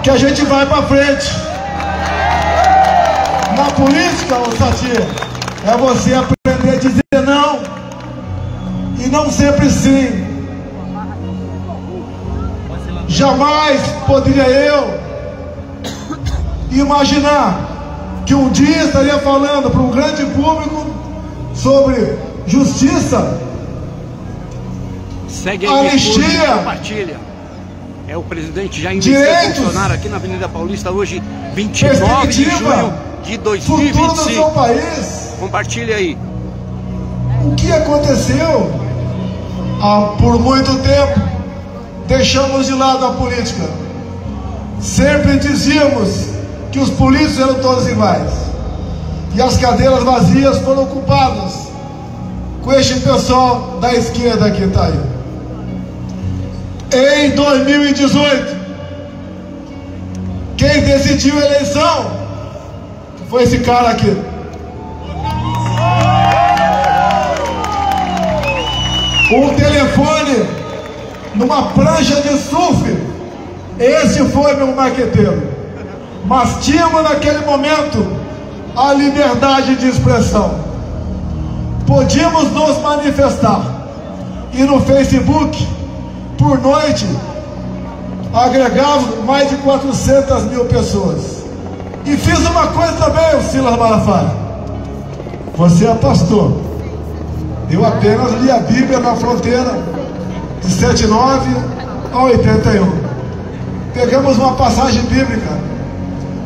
que a gente vai para frente. Na política, ô Satir, é você aprender a dizer não e não sempre sim. Jamais poderia eu imaginar que um dia estaria falando para um grande público sobre justiça, segue aí, anistia, compartilha. É o presidente Jair Messias Bolsonaro aqui na Avenida Paulista, hoje, 29 de junho de 2025. Futuro do seu país. Compartilha aí. O que aconteceu? Por muito tempo, deixamos de lado a política. Sempre dizíamos que os políticos eram todos iguais. E as cadeiras vazias foram ocupadas com este pessoal da esquerda que está aí. Em 2018, quem decidiu a eleição foi esse cara aqui. Um telefone numa prancha de surf. Esse foi meu marqueteiro. Mas tínhamos naquele momento a liberdade de expressão. Podíamos nos manifestar. E no Facebook, por noite, agregava mais de 400 mil pessoas. E fiz uma coisa também, o Silas Malafaia. Você é pastor. Eu apenas li a Bíblia na fronteira de 79 a 81. Pegamos uma passagem bíblica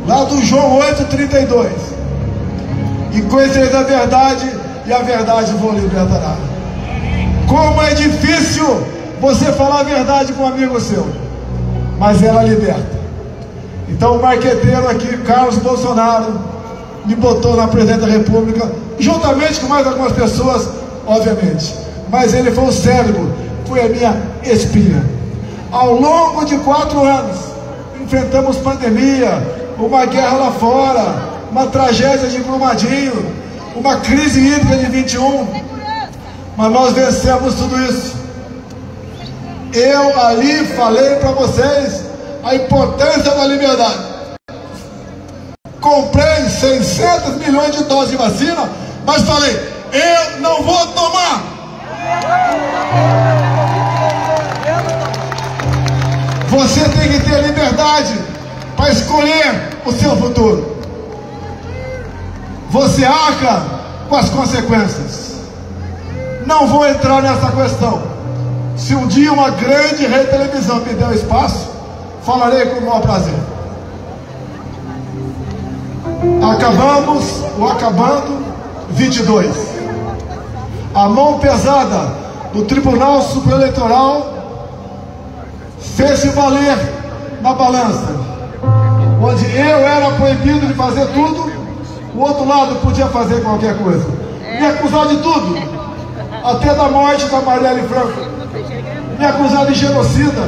lá do João 8,32. E conhecereis a verdade, e a verdade vos libertará. Como é difícil você falar a verdade com um amigo seu, mas ela liberta. Então o marqueteiro aqui, Carlos Bolsonaro, me botou na presidência da República, juntamente com mais algumas pessoas, obviamente. Mas ele foi o cérebro, foi a minha espinha. Ao longo de 4 anos, enfrentamos pandemia, uma guerra lá fora, uma tragédia de Brumadinho, uma crise hídrica de 21, mas nós vencemos tudo isso. Eu ali falei para vocês a importância da liberdade. Comprei 600 milhões de doses de vacina, mas falei, eu não vou tomar. Você tem que ter liberdade para escolher o seu futuro. Você arca com as consequências. Não vou entrar nessa questão. Se um dia uma grande rede de televisão me der espaço, falarei com o maior prazer. Acabando 22. A mão pesada do Tribunal Superior Eleitoral fez-se valer na balança, onde eu era proibido de fazer tudo, o outro lado podia fazer qualquer coisa. Me acusar de tudo, até da morte da Marielle Franco. Me acusar de genocida,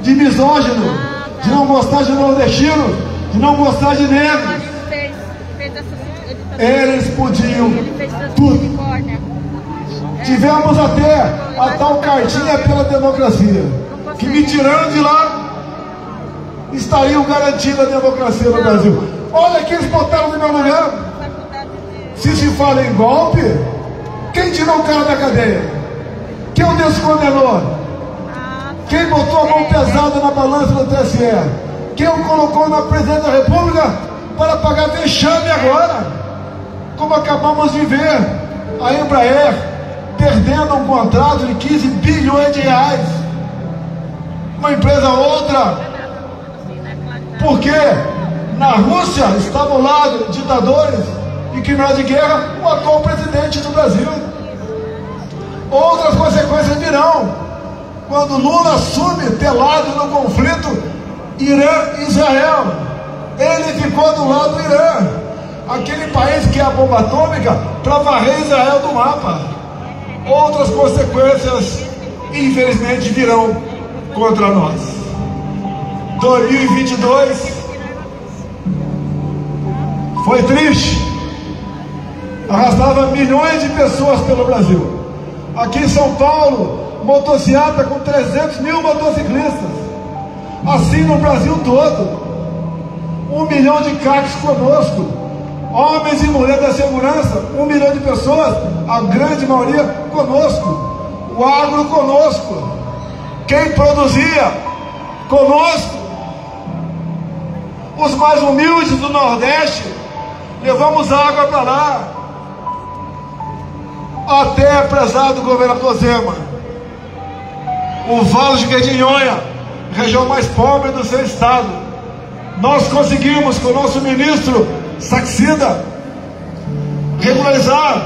de misógino, de não gostar de nordestino, de não gostar de negros. Eles podiam tudo. Tivemos até a tal cartinha pela democracia, que me tirando de lá, estariam garantindo a democracia no Brasil. Olha que eles botaram no meu lugar. Se fala em golpe, quem tirou o cara da cadeia? Quem o descondenou? Quem botou a mão pesada na balança do TSE? Quem o colocou na presidência da República para pagar vexame agora? Como acabamos de ver a Embraer perdendo um contrato de 15 bilhões de reais. Uma empresa outra. Porque na Rússia estavam ao lado ditadores e criminosos de guerra, o atual presidente do Brasil. Outras consequências virão quando Lula assume telado no conflito Irã-Israel. Ele ficou do lado do Irã, aquele país que é a bomba atômica, para varrer Israel do mapa. Outras consequências, infelizmente, virão contra nós. 2022 foi triste. Arrastava milhões de pessoas pelo Brasil. Aqui em São Paulo, motociata com 300 mil motociclistas. assim no Brasil todo. 1 milhão de CACs conosco, homens e mulheres da segurança, 1 milhão de pessoas, a grande maioria conosco, o agro conosco, quem produzia conosco, os mais humildes do Nordeste, levamos água para lá, até, prezado governador Zema, o Vale de Jequitinhonha, região mais pobre do seu estado, nós conseguimos com o nosso ministro Saxida regularizar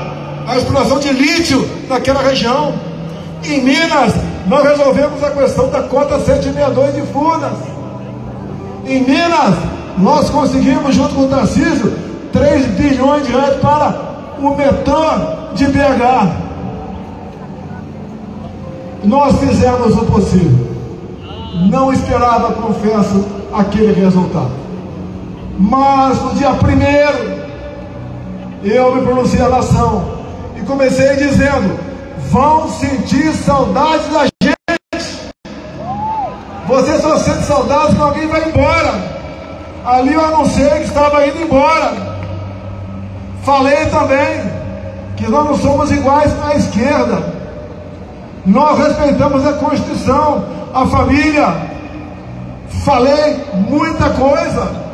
a exploração de lítio naquela região. Em Minas, nós resolvemos a questão da cota 762 de Furnas. Em Minas, nós conseguimos, junto com o Tarcísio, 3 bilhões de reais para o metrô de BH. Nós fizemos o possível. Não esperava, confesso, aquele resultado. Mas no dia 1º, eu me pronunciei a nação e comecei dizendo: vão sentir saudade da gente. Você só sente saudade quando alguém vai embora. Ali eu anunciei que estava indo embora. Falei também que nós não somos iguais à esquerda. Nós respeitamos a Constituição, a família. Falei muita coisa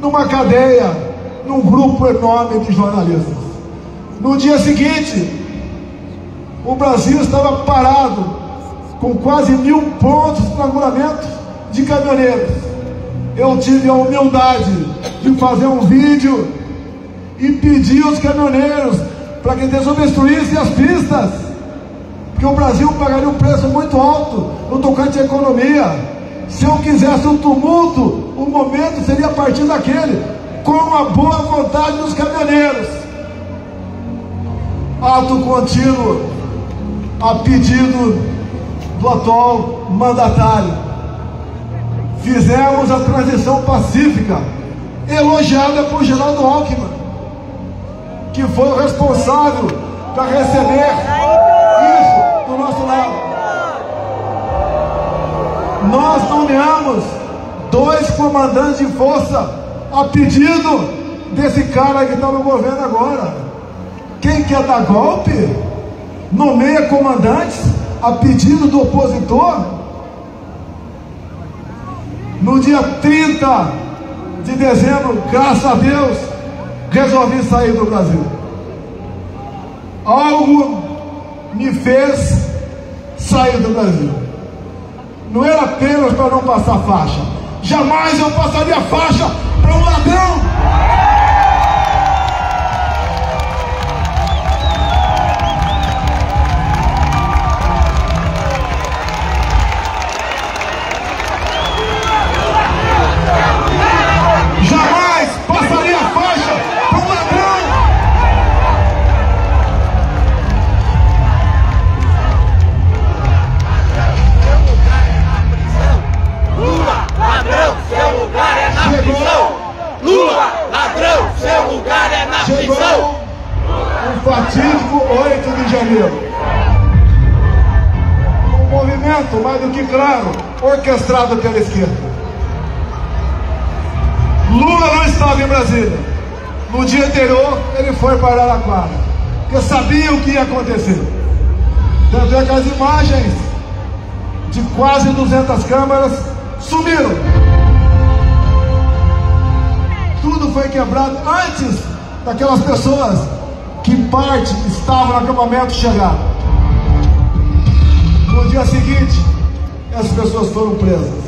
numa cadeia, num grupo enorme de jornalistas. No dia seguinte, o Brasil estava parado, com quase 1000 pontos de estrangulamento de caminhoneiros. Eu tive a humildade de fazer um vídeo e pedir aos caminhoneiros para que desobstruíssem as pistas, porque o Brasil pagaria um preço muito alto no tocante à economia. Se eu quisesse um tumulto, o momento seria a partir daquele, com a boa vontade dos caminhoneiros. Ato contínuo, a pedido do atual mandatário, fizemos a transição pacífica, elogiada por Geraldo Alckmin, que foi o responsável para receber isso do nosso lado. Nós nomeamos 2 comandantes de força a pedido desse cara que está no governo agora. Quem quer dar golpe nomeia comandantes a pedido do opositor. No dia 30 de dezembro, graças a Deus, resolvi sair do Brasil. Algo me fez sair do Brasil. Não era apenas para não passar faixa. Jamais eu passaria faixa para um ladrão. Jamais passaria faixa para um ladrão. Ladrão, seu lugar é na prisão. Lula, ladrão, seu lugar é na prisão. Chegou o fatídico 8 de janeiro. Um movimento, mais do que claro, orquestrado pela esquerda. Lula não estava em Brasília. No dia anterior, ele foi para Araraquara, porque sabia o que ia acontecer. Tanto é que as imagens de quase 200 câmeras sumiram. Tudo foi quebrado antes daquelas pessoas que parte estavam no acampamento chegar. No dia seguinte, essas pessoas foram presas.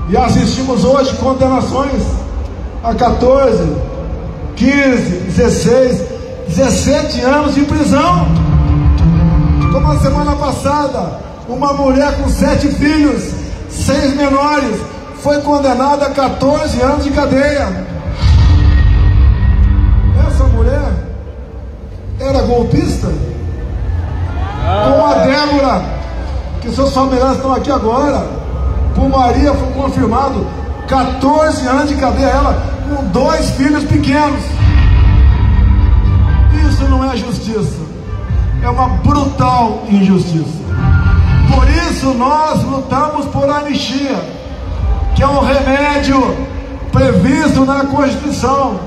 E assistimos hoje condenações a 14, 15, 16, 17 anos de prisão. Como a semana passada, uma mulher com 7 filhos, 6 menores, foi condenada a 14 anos de cadeia. Essa mulher era golpista? Com a Débora, que seus familiares estão aqui agora, por Maria foi confirmado 14 anos de cadeia, ela com 2 filhos pequenos. Isso não é justiça, é uma brutal injustiça. Por isso nós lutamos por anistia, que é um remédio previsto na Constituição,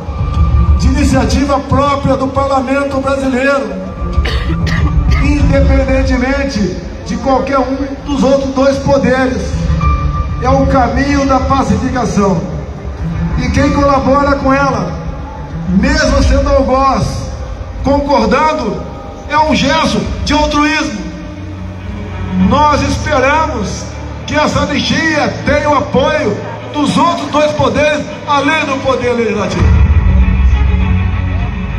de iniciativa própria do Parlamento brasileiro, independentemente de qualquer um dos outros dois poderes. É o caminho da pacificação. E quem colabora com ela, mesmo sendo algoz, concordando, é um gesto de altruísmo. Nós esperamos que essa anistia tenha o apoio dos outros dois poderes, além do poder legislativo.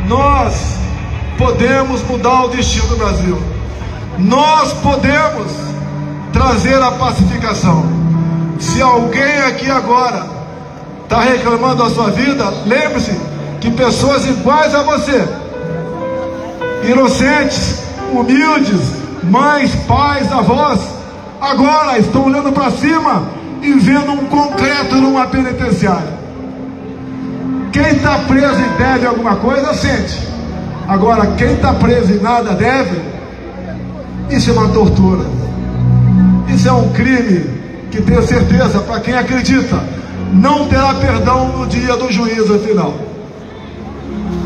Nós podemos mudar o destino do Brasil. Nós podemos trazer a pacificação. Se alguém aqui agora está reclamando da sua vida, lembre-se que pessoas iguais a você, inocentes, humildes, mães, pais, avós, agora estão olhando para cima e vendo um concreto numa penitenciária. Quem está preso e deve alguma coisa, sente. Agora, quem está preso e nada deve, isso é uma tortura. Isso é um crime que, tenho certeza, para quem acredita, não terá perdão no dia do juízo final.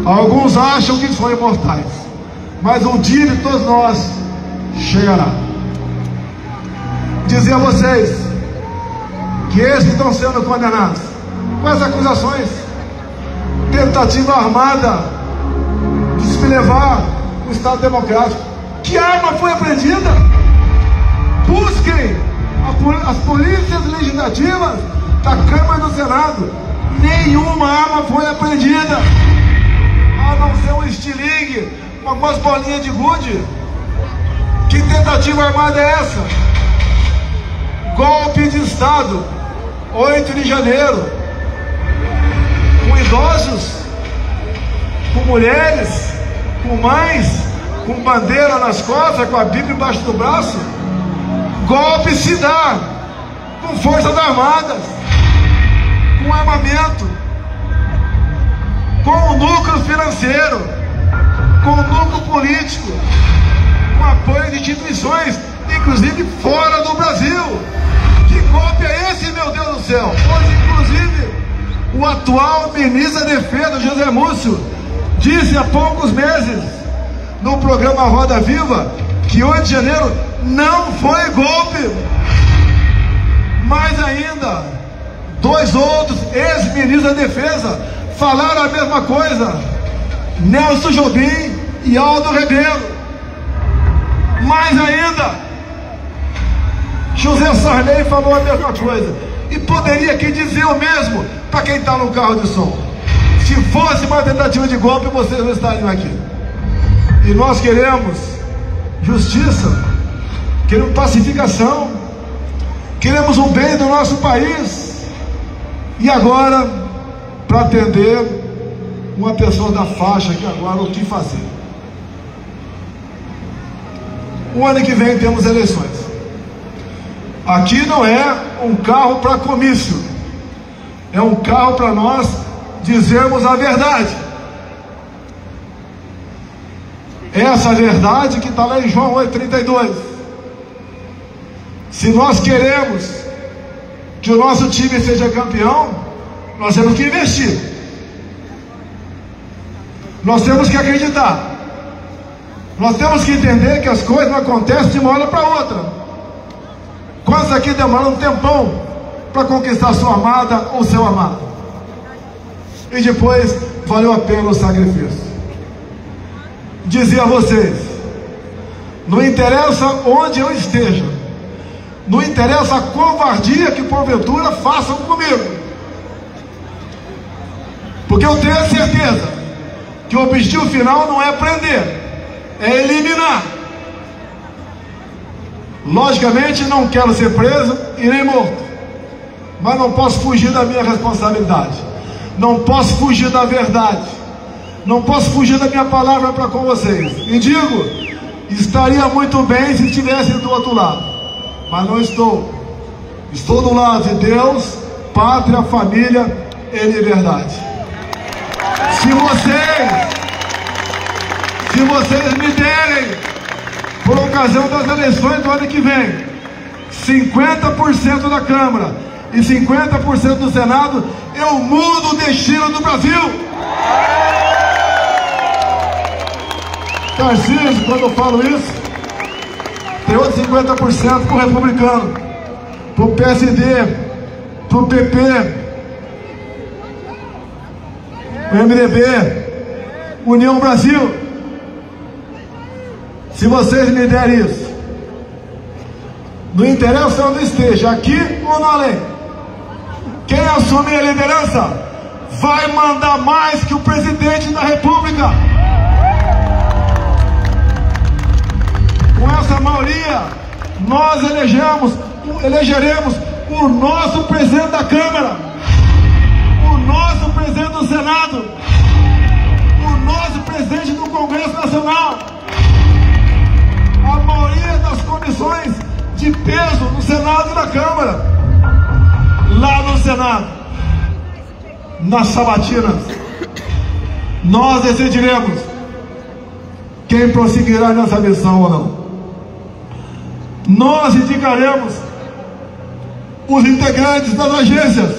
Alguns acham que são imortais, mas um dia de todos nós chegará. Dizer a vocês que esses que estão sendo condenados com as acusações, tentativa armada de se levar o Estado Democrático, que arma foi apreendida? Busquem as polícias legislativas da Câmara e do Senado. Nenhuma arma foi apreendida, a não ser um estilingue com algumas bolinhas de gude. Que tentativa armada é essa? Golpe de Estado, 8 de janeiro, com idosos, com mulheres, com mães, com bandeira nas costas, com a Bíblia embaixo do braço. Golpe se dá com forças armadas, com armamento, com o núcleo financeiro, com o núcleo político, com apoio de instituições, inclusive fora do Brasil. Que golpe é esse, meu Deus do céu? Hoje, inclusive, o atual ministro da Defesa, José Múcio, disse há poucos meses, no programa Roda Viva, que 8 de janeiro não foi golpe. Mais ainda, 2 outros ex-ministros da Defesa falaram a mesma coisa, Nelson Jobim e Aldo Rebelo. Mais ainda, José Sarney falou a mesma coisa. E poderia aqui dizer o mesmo para quem está no carro de som. Se fosse uma tentativa de golpe, vocês não estariam aqui. E nós queremos justiça, queremos pacificação, queremos o bem do nosso país. E agora, para atender uma pessoa da faixa aqui agora, o que fazer? O ano que vem temos eleições. Aqui não é um carro para comício, é um carro para nós dizermos a verdade. Essa verdade que está lá em João 8,32. Se nós queremos que o nosso time seja campeão, nós temos que investir. Nós temos que acreditar. Nós temos que entender que as coisas não acontecem de uma hora para outra. Quantos aqui demoram um tempão para conquistar sua amada ou seu amado? E depois valeu a pena o sacrifício. Dizer a vocês, não interessa onde eu esteja, não interessa a covardia que porventura façam comigo, porque eu tenho a certeza que o objetivo final não é prender, é eliminar. Logicamente não quero ser preso e nem morto, mas não posso fugir da minha responsabilidade, não posso fugir da verdade, não posso fugir da minha palavra para com vocês. E digo, estaria muito bem se estivesse do outro lado, mas não estou. Estou do lado de Deus, pátria, família e liberdade. Se vocês me derem por ocasião das eleições do ano que vem, 50% da Câmara e 50% do Senado, eu mudo o destino do Brasil. Tarcísio, quando eu falo isso, tem outros 50% para o republicano, para o PSD, para o PP, o MDB, União Brasil. Se vocês me derem isso, não interessa onde esteja, aqui ou no além, quem assumir a liderança vai mandar mais que o presidente da República. Com essa maioria, nós elegeremos o nosso presidente da Câmara, o nosso presidente do Senado, o nosso presidente do Congresso Nacional. A maioria das comissões de peso no Senado e na Câmara. Lá no Senado, nas sabatinas, nós decidiremos quem prosseguirá nessa missão ou não. Nós indicaremos os integrantes das agências.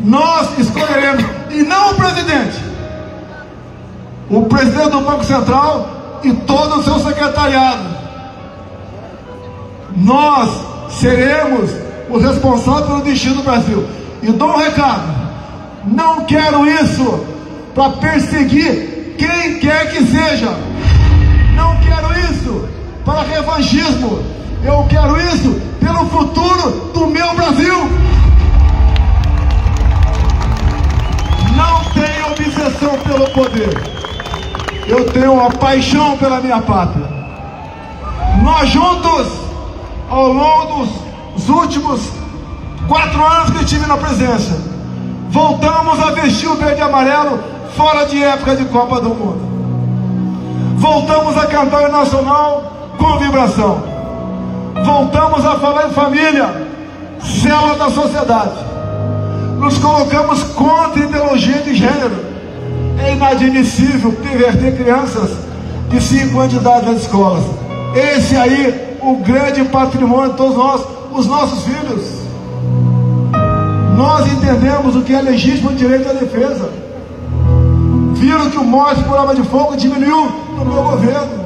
Nós escolheremos, e não o presidente do Banco Central e todo o seu secretariado. Nós seremos os responsáveis pelo destino do Brasil. E dou um recado: não quero isso para perseguir quem quer que seja. Não quero isso para revanchismo. Eu quero isso pelo futuro do meu Brasil. Não tenho obsessão pelo poder. Eu tenho uma paixão pela minha pátria. Nós juntos, ao longo dos últimos 4 anos que estive na presidência, voltamos a vestir o verde e amarelo fora de época de Copa do Mundo. Voltamos a cantar o nacional com vibração. Voltamos a falar em família, célula da sociedade. Nos colocamos contra a ideologia de gênero. É inadmissível perverter crianças de 5 anos de idade nas escolas. Esse aí, o grande patrimônio de todos nós, os nossos filhos. Nós entendemos o que é legítimo direito à defesa. Viram que o morte por arma de fogo diminuiu no meu governo.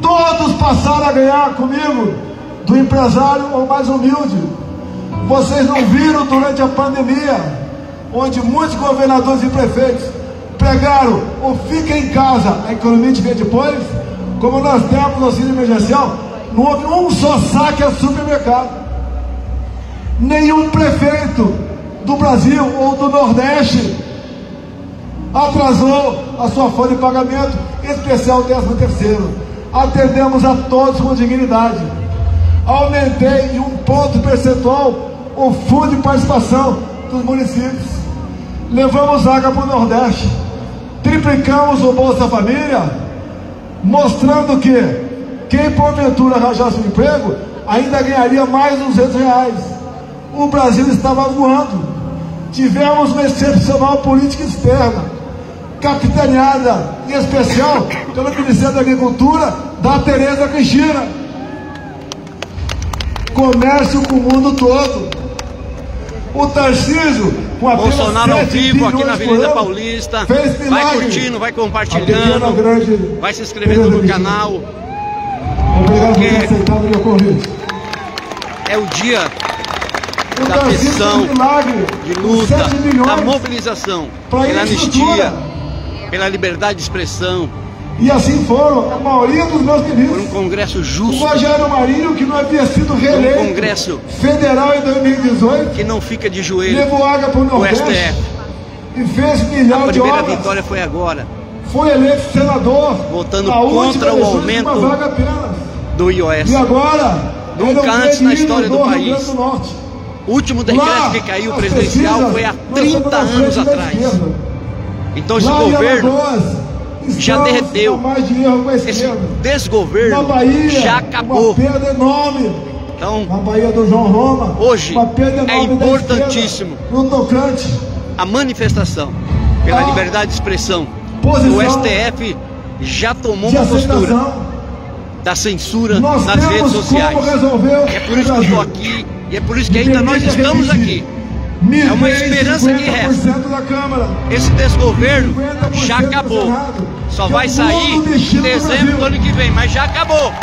Todos passaram a ganhar comigo, do empresário ou mais humilde. Vocês não viram durante a pandemia, onde muitos governadores e prefeitos pregaram o fica em casa, a economia de ver depois? Como nós temos no auxílio emergencial, não houve um só saque a supermercado. Nenhum prefeito do Brasil ou do Nordeste atrasou a sua folha de pagamento, em especial o 13º. Atendemos a todos com dignidade. Aumentei em 1 ponto percentual o fundo de participação dos municípios. Levamos água para o Nordeste. Triplicamos o Bolsa Família, mostrando que quem porventura arranjasse um emprego ainda ganharia mais R$200. O Brasil estava voando. Tivemos uma excepcional política externa, capitaneada em especial pelo Ministério da Agricultura da Tereza Cristina. Comércio com o mundo todo. O Tarcísio, com a Bolsonaro ao vivo aqui na Avenida Paulista. Vai curtindo, vai compartilhando, vai se inscrevendo no canal. Obrigado por ter aceitado o meu convite. É o dia da missão, de luta, da mobilização pela anistia, pela liberdade de expressão. E assim foram a maioria dos meus ministros. Por um Congresso justo. O Rogério Marinho, que não havia sido reeleito, um Congresso federal em 2018, que não fica de joelho, levou água para o Nordeste, STF. E fez milhão de obras. A primeira vitória foi agora. Foi eleito senador, votando contra o aumento do IOS. E agora, nunca antes na história do país. O último decreto que caiu presidencial foi há 30 anos atrás. Então esse governo já derreteu. Esse desgoverno já acabou. Então, hoje é importantíssimo a manifestação pela liberdade de expressão. O STF já tomou uma postura. da censura nas redes sociais. É por isso que eu estou aqui e é por isso que ainda nós estamos aqui. É uma esperança que resta. Esse desgoverno já acabou. Só vai sair em dezembro do ano que vem, mas já acabou.